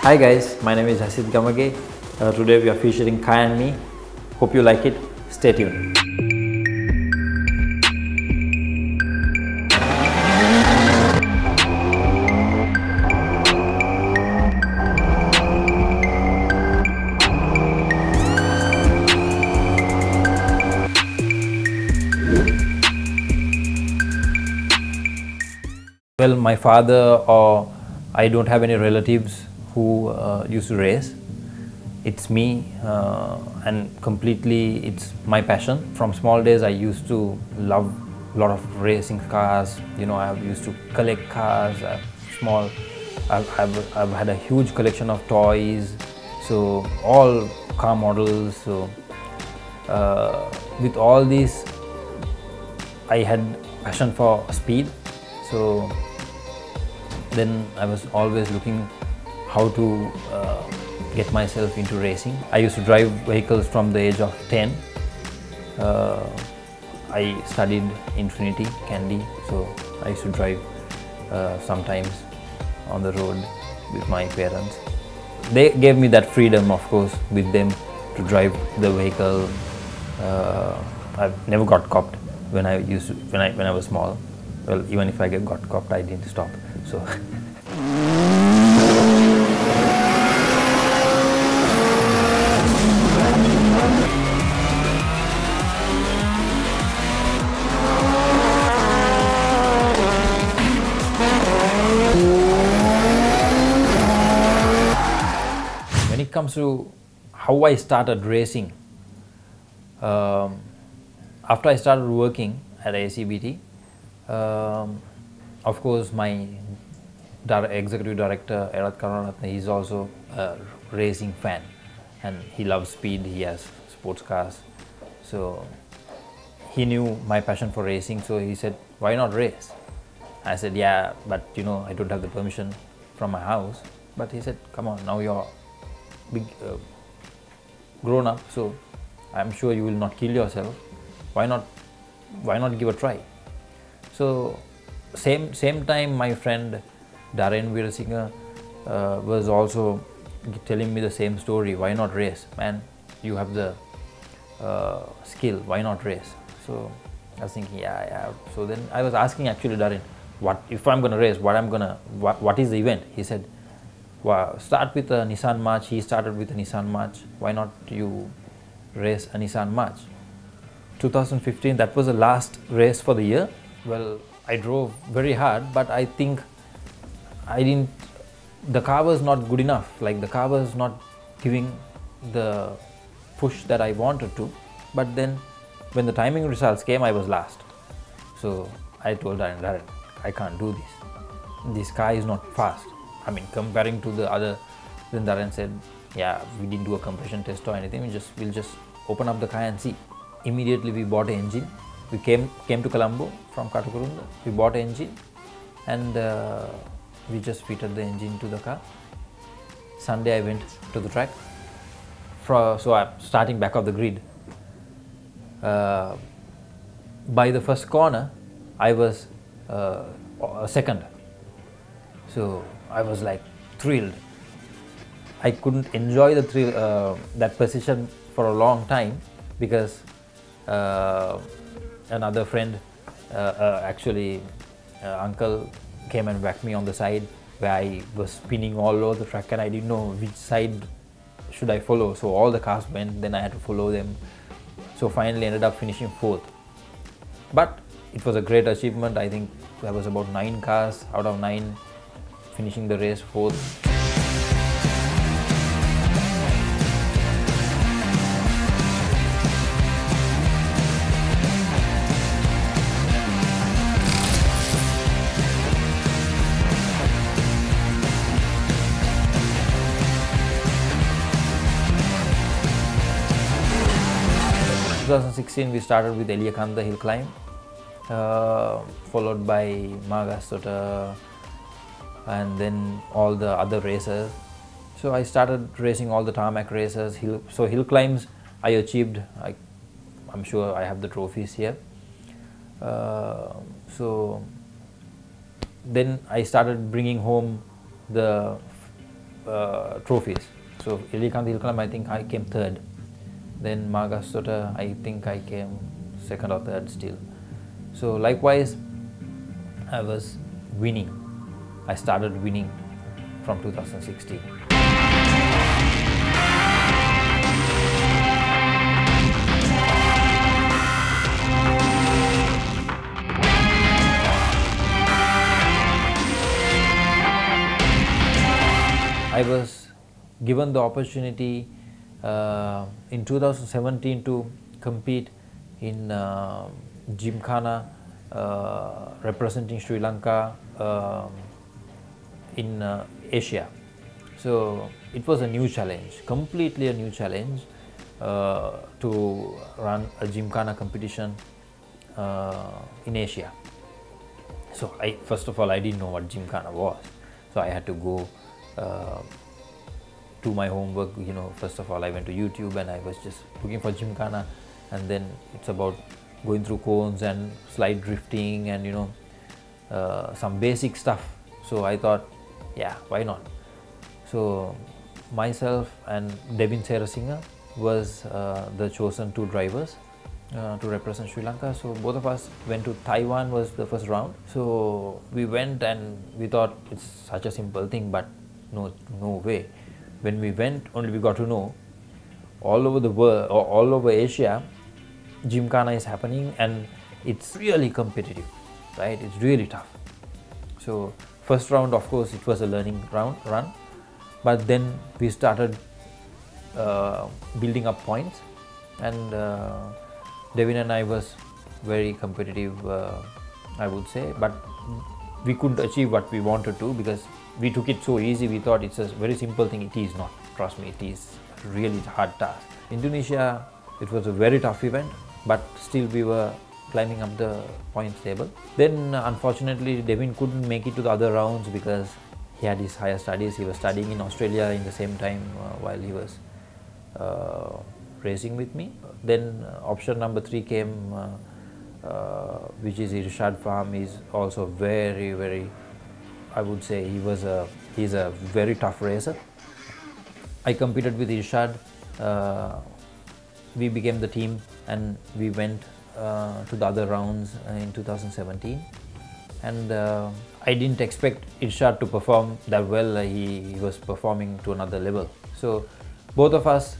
Hi guys, my name is Yasith Gamage. Today we are featuring Kai and me. Hope you like it. Stay tuned. Well, my father or I don't have any relatives who used to race. It's me and completely it's my passion. From small days I used to love a lot of racing cars. You know, I used to collect cars, I've had a huge collection of toys, so all car models. So with all these I had passion for speed. So then I was always looking how to get myself into racing. I used to drive vehicles from the age of 10. I studied in Trinity, Kandy, so I used to drive sometimes on the road with my parents. They gave me that freedom, of course, with them to drive the vehicle. I've never got copped when I was small. Well, even if I got copped, I didn't stop. So. When it comes to how I started racing, after I started working at ACBT, of course, my executive director, Yasith Gamage, he's also a racing fan and he loves speed, he has sports cars. So he knew my passion for racing, so he said, why not race? I said, yeah, but you know, I don't have the permission from my house. But he said, come on, now you're big grown up, so I'm sure you will not kill yourself. Why not give a try? So same time my friend Darren Veerasinger was also telling me the same story. Why not race, man? You have the skill, why not race? So I was thinking, yeah. So then I was asking actually Darren, what if I'm gonna race, what is the event? He said, well, start with a Nissan March. He started with a Nissan March. Why not you race a Nissan March? 2015, that was the last race for the year. Well, I drove very hard, but I think the car was not good enough. Like, the car was not giving the push that I wanted to. But then when the timing results came, I was last. So I told Darren, I can't do this. This car is not fast. I mean, comparing to the other. Then Darren said, yeah, we didn't do a compression test or anything. We'll just open up the car and see. Immediately we bought an engine. We came to Colombo from Katakurunda. We bought an engine and we just fitted the engine to the car. Sunday I went to the track. So I'm starting back of the grid. By the first corner, I was second. So I was like thrilled. I couldn't enjoy the thrill, that position for a long time because another friend, uncle, came and whacked me on the side where I was spinning all over the track and I didn't know which side should I follow. So all the cars went, then I had to follow them. So finally ended up finishing 4th. But it was a great achievement. I think there was about 9 cars out of 9 finishing the race 4th. 2016 we started with Eliyakanda hill climb, followed by Magastota and then all the other races. So I started racing all the tarmac races. Hill climbs I achieved. I'm sure I have the trophies here. So then I started bringing home the trophies. So Elikant Ilkalam, I think I came third. Then Magastota, I think I came second or third still. So likewise, I was winning. I started winning from 2016. I was given the opportunity in 2017 to compete in Gymkhana representing Sri Lanka in Asia. So it was a new challenge, completely a new challenge to run a Gymkhana competition in Asia. So first of all, I didn't know what Gymkhana was. So I had to go do my homework. First of all, I went to YouTube and I was just looking for Gymkhana, and then it's about going through cones and slide drifting and some basic stuff. So I thought, yeah, why not? So myself and Devin Serasinghe was the chosen two drivers to represent Sri Lanka. So both of us went to Taiwan was the first round. So we went and we thought it's such a simple thing, but no way. When we went, only we got to know all over the world or all over Asia, Gymkhana is happening and it's really competitive, right? It's really tough. So first round, of course, it was a learning run, but then we started building up points, and Devin and I was very competitive, I would say, but we couldn't achieve what we wanted to because we took it so easy. We thought it's a very simple thing. It is not. Trust me, it is a really hard task. Indonesia, it was a very tough event, but still we were climbing up the points table. Then unfortunately, Devin couldn't make it to the other rounds because he had his higher studies. He was studying in Australia in the same time while he was racing with me. Then option number 3 came, which is Irshad Farm. Is also very, I would say he's a very tough racer. I competed with Irshad. We became the team and we went to the other rounds in 2017. And I didn't expect Irshad to perform that well. He was performing to another level. So both of us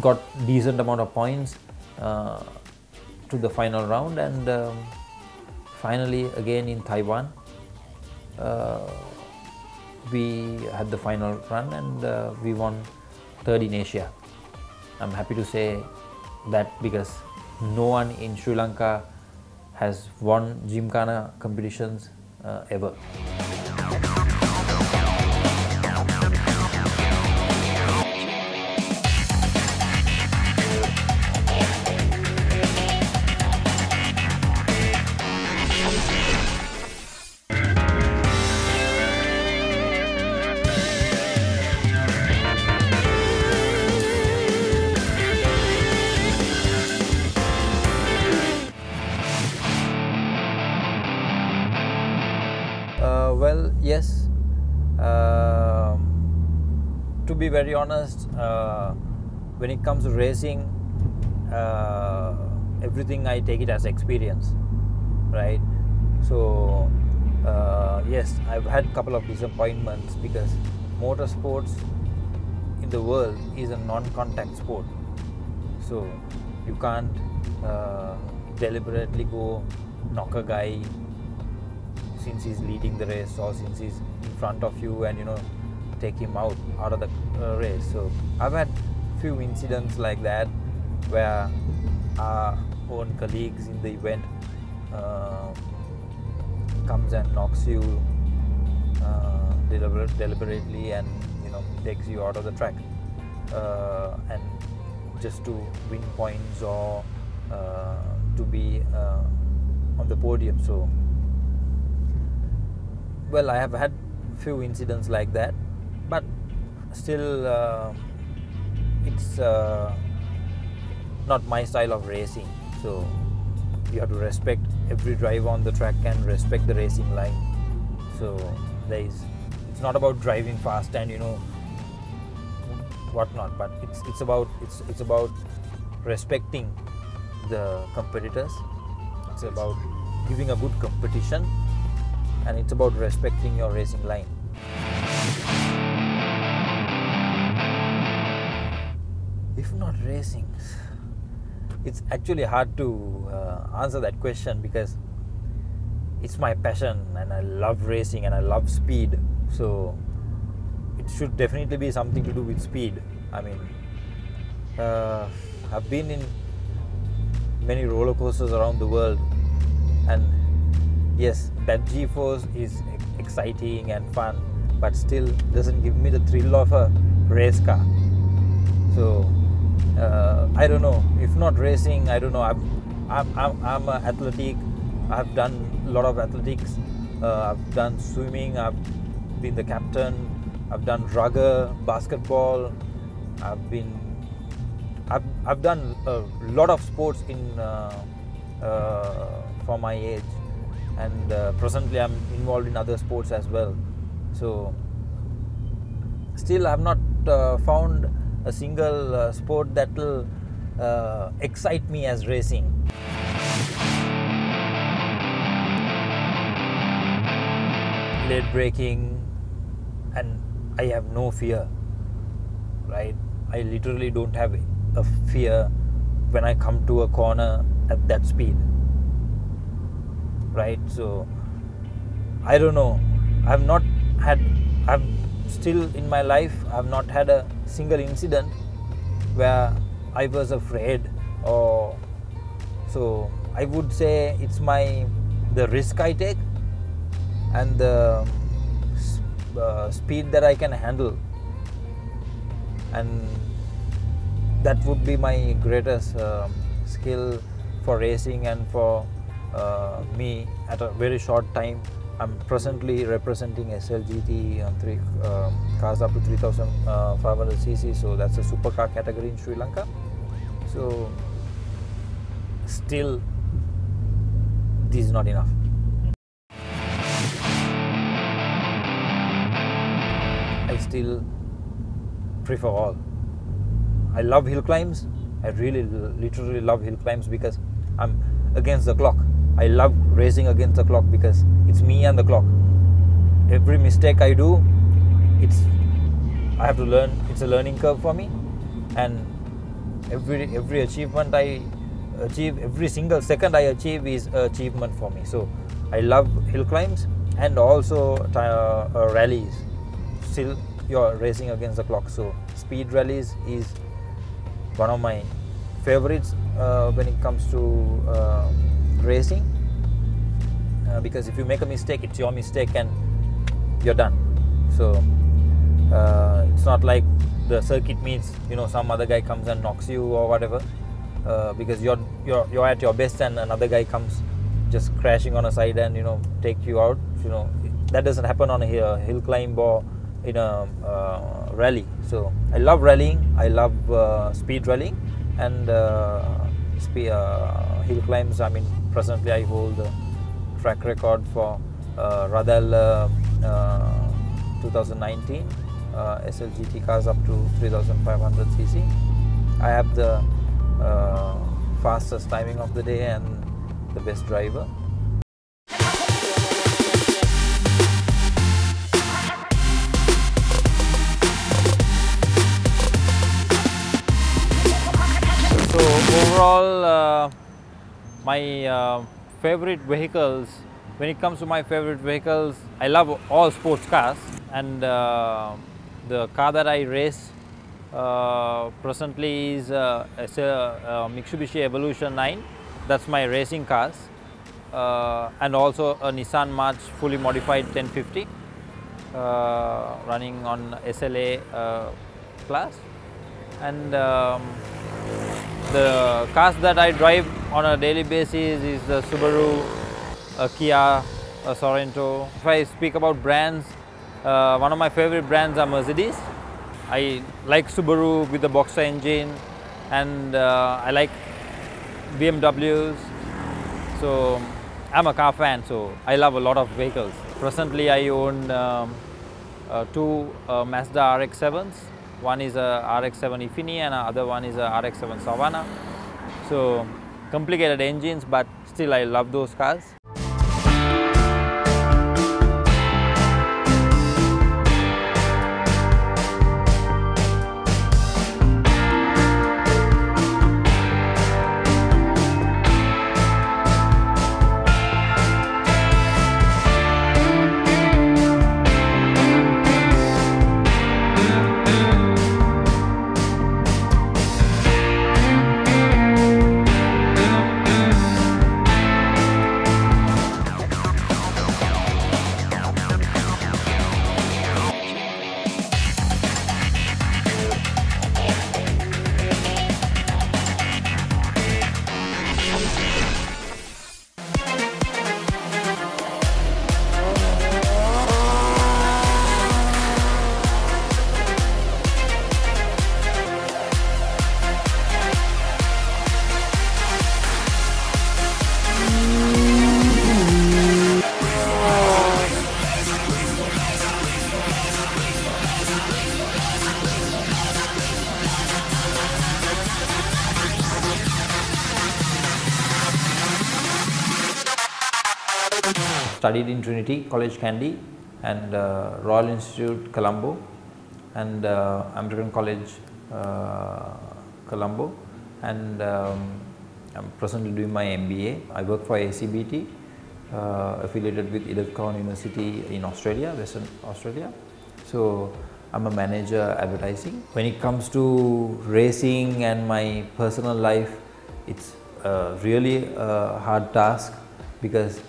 got decent amount of points to the final round, and finally again in Taiwan we had the final run and we won third in Asia. I'm happy to say that because no one in Sri Lanka has won Gymkhana competitions ever. Well, yes. To be very honest, when it comes to racing, everything I take it as experience, right? So yes, I've had a couple of disappointments because motorsports in the world is a non-contact sport. So you can't deliberately go knock a guy since he's leading the race or since he's in front of you and take him out of the race. So I've had few incidents like that where our own colleagues in the event comes and knocks you deliberately and takes you out of the track and just to win points or to be on the podium. So well, I have had few incidents like that, but still it's not my style of racing. So you have to respect every driver on the track and respect the racing line. So there is it's not about driving fast and whatnot, but it's about respecting the competitors. It's about giving a good competition, and it's about respecting your racing line. If not racing, it's actually hard to answer that question, because it's my passion and I love racing and I love speed. So it should definitely be something to do with speed. I mean, I've been in many roller coasters around the world, and yes, that G-force is exciting and fun, but still doesn't give me the thrill of a race car. So I don't know. If not racing, I don't know. I'm athletic. I've done a lot of athletics. I've done swimming. I've been the captain. I've done rugger, basketball. I've done a lot of sports for my age, and presently I'm involved in other sports as well. So still I've not found a single sport that will excite me as racing. Late braking, and I have no fear, right? I literally don't have a fear when I come to a corner at that speed, right? So I don't know. I've still in my life, I've not had a single incident where I was afraid, or so I would say it's the risk I take and the speed that I can handle, and that would be my greatest skill for racing. And for me, at a very short time, I'm presently representing SLGT on cars up to 3,500 cc, so that's a supercar category in Sri Lanka. So still, this is not enough. I still prefer all. I love hill climbs. I really literally love hill climbs because I'm against the clock. I love racing against the clock because it's me and the clock. Every mistake I do, I have to learn. It's a learning curve for me, and every achievement I achieve, every single second I achieve is an achievement for me. So I love hill climbs and also rallies. Still, you're racing against the clock. So speed rallies is one of my favorites when it comes to racing, because if you make a mistake, it's your mistake and you're done. So it's not like the circuit means some other guy comes and knocks you or whatever, because you're at your best and another guy comes just crashing on a side and take you out. That doesn't happen on a hill climb or in a rally. So I love rallying. I love speed rallying and hill climbs. I mean, presently I hold the track record for Radal 2019 SLGT cars up to 3,500 cc. I have the fastest timing of the day and the best driver. So overall, my favorite vehicles, when it comes to my favorite vehicles, I love all sports cars, and the car that I race presently is a Mitsubishi Evolution 9. That's my racing cars, and also a Nissan March fully modified 1050 running on SLA class. And the cars that I drive on a daily basis is the Subaru, Kia, Sorento. If I speak about brands, one of my favorite brands are Mercedes. I like Subaru with the Boxer engine, and I like BMWs. So I'm a car fan, so I love a lot of vehicles. Presently I own two Mazda RX-7s. One is a RX-7 Infinity and other one is a RX-7 Savannah. So complicated engines, but still I love those cars. Studied in Trinity College, Kandy, and Royal Institute, Colombo, and American College, Colombo, and I'm presently doing my MBA. I work for ACBT, affiliated with Yasith Gamage University in Australia, Western Australia. So I'm a manager advertising. When it comes to racing and my personal life, it's really a hard task because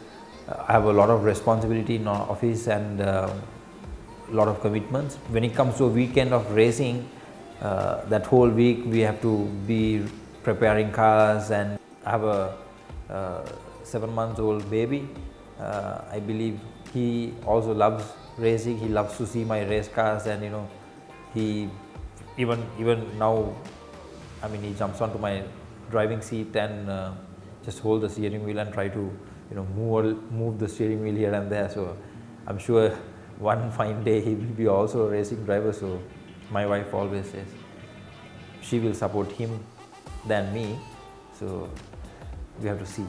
I have a lot of responsibility in our office and a lot of commitments. When it comes to a weekend of racing, that whole week we have to be preparing cars, and I have a 7-month-old baby. I believe he also loves racing. He loves to see my race cars, and he even now, I mean, he jumps onto my driving seat and just hold the steering wheel and try to move the steering wheel here and there. So I'm sure one fine day he will be also a racing driver. So my wife always says she will support him than me. So we have to see.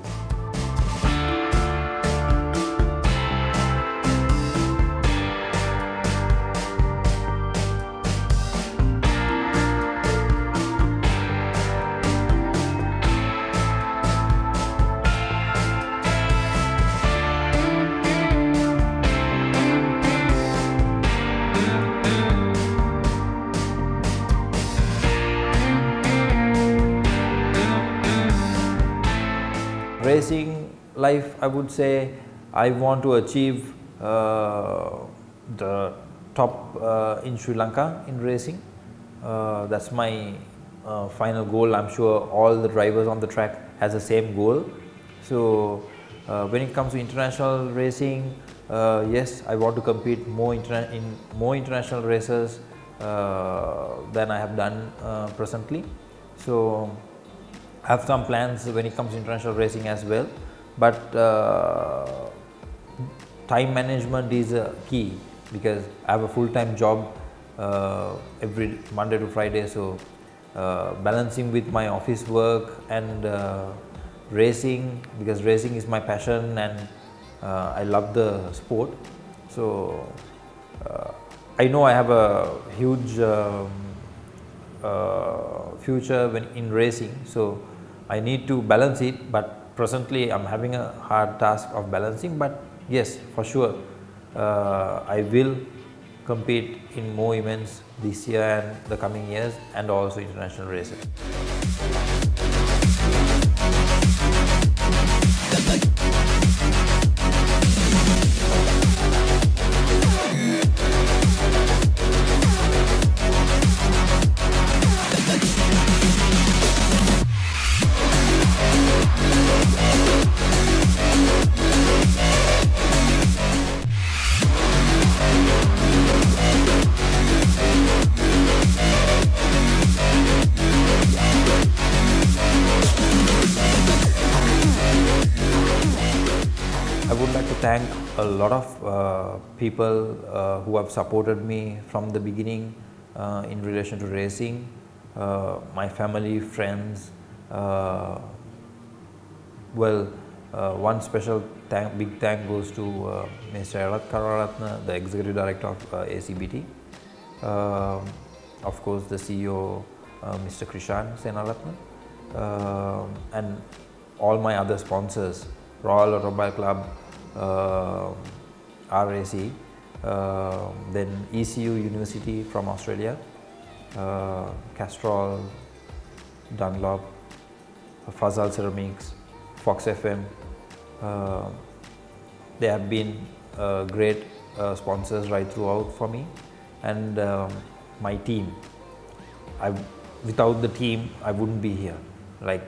Racing life, I would say I want to achieve the top in Sri Lanka in racing. That's my final goal. I'm sure all the drivers on the track has the same goal. So when it comes to international racing, yes, I want to compete in more international races than I have done presently. So I have some plans when it comes to international racing as well, but time management is key because I have a full-time job every Monday to Friday. So balancing with my office work and racing, because racing is my passion and I love the sport. So I know I have a huge future in racing, so I need to balance it, but presently I'm having a hard task of balancing. But yes, for sure I will compete in more events this year and the coming years, and also international races. thank a lot of people who have supported me from the beginning in relation to racing. My family, friends. One special big thank goes to Mr. Yasith Gamage, the Executive Director of ACBT. Of course, the CEO, Mr. Krishan Senaratna, and all my other sponsors, Royal Automobile Club, RAC, then ECU University from Australia, Castrol, Dunlop, Fazal Ceramics, Fox FM. They have been great sponsors right throughout for me, and my team. Without the team, I wouldn't be here. Like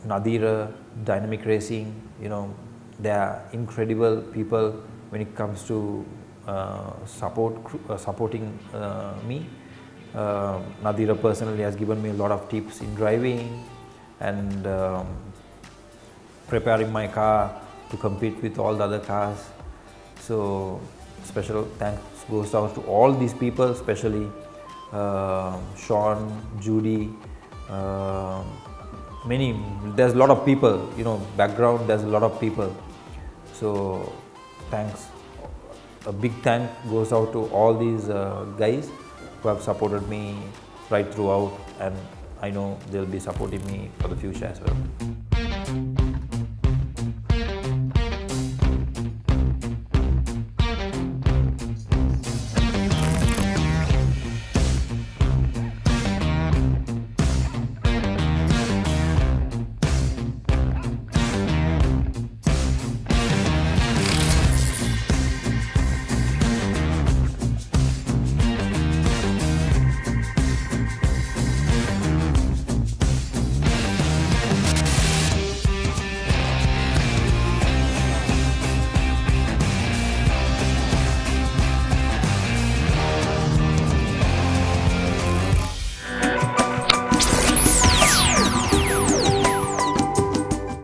Nadira, Dynamic Racing, they are incredible people when it comes to supporting me. Nadira personally has given me a lot of tips in driving and preparing my car to compete with all the other cars. So special thanks goes out to all these people, especially Sean, Judy, there's a lot of people, background, there's a lot of people. So thanks, a big thank goes out to all these guys who have supported me right throughout, and I know they'll be supporting me for the future as well.